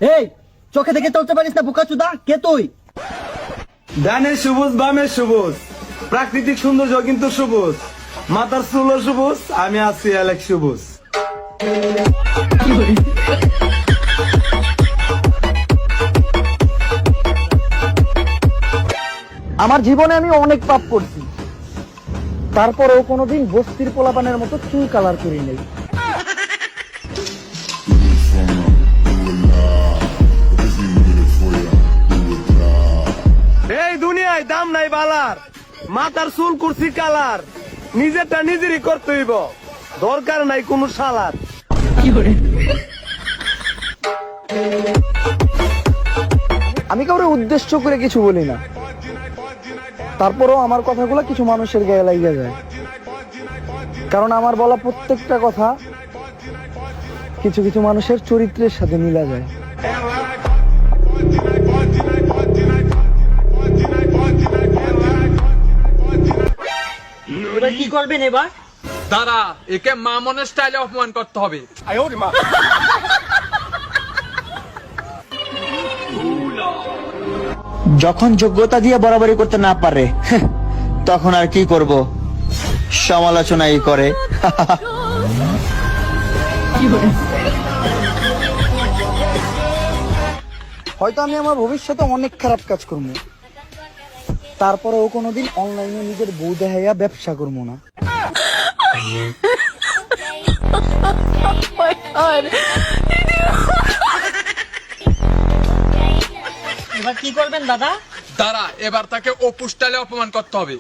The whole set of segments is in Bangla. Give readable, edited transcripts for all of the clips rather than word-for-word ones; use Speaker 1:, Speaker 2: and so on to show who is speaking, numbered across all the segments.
Speaker 1: এই চোখে দেখে চলতে পারিস না বোকাচুদা, কে তুই?
Speaker 2: ডানে সবুজ বামে সবুজ, প্রাকৃতিক সৌন্দর্য কিন্তু সবুজ, মাথার চুলও সবুজ, আমি আছি অ্যালেক সবুজ।
Speaker 1: আমার জীবনে আমি অনেক পাপ করছি, তারপরেও কোনোদিন বস্তির পোলাপানের মতো চুল কালার করি নাই।
Speaker 2: এই দুনিয়ায় দাম নাই বালার, মাথার চুল করছি কালার, নিজেরটা নিজেরই করতে হইব, দরকার নাই কোনো শালার।
Speaker 1: আমি কাউরে উদ্দেশ্য করে কিছু বলি না, তারপরেও আমার কথাগুলো কিছু মানুষের গায়ে লাগিয়ে যায়, কারণ আমার বলা প্রত্যেকটা কথা কিছু কিছু মানুষের চরিত্রের সাথে মিলা যায়।
Speaker 3: এবার কি করবেন এবার?
Speaker 4: দাঁড়া, একে মামনের স্টাইলে অপমান করতে হবে।
Speaker 5: যখন যোগ্যতা দিয়ে বরাবরি করতে না পারে তখন আর কি করব, সমালোচনাই করে।
Speaker 1: হয়তো আমি আমার ভবিষ্যতে অনেক খারাপ কাজ করবো, তারপরেও কোনোদিন অনলাইনে নিজের বউ দেখাইয়া ব্যবসা করবো না।
Speaker 3: এবার কি করবেন দাদা?
Speaker 4: দাঁড়া, এবার তাকে অপু স্টাইলে অপমান করতে হবে।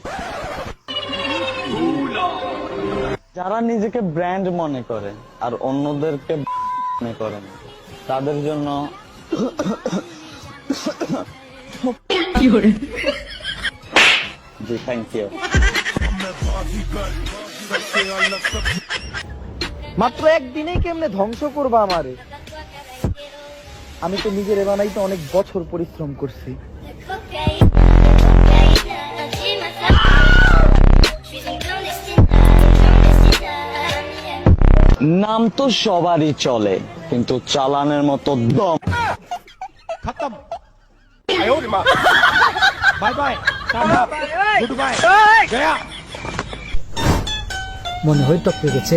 Speaker 6: যারা নিজেকে ব্র্যান্ড মনে করে আর অন্যদেরকে মনে করে না, তাদের জন্য জি থ্যাংক ইউ।
Speaker 1: মাত্র একদিনেই কেমনে ধ্বংস করবা আমারে? আমি তো নিজের বানাইতে অনেক বছর পরিশ্রম করছি।
Speaker 6: নাম তো সবারই চলে, কিন্তু চালানের মতো দম।
Speaker 1: মনে হয় টপকে গেছে।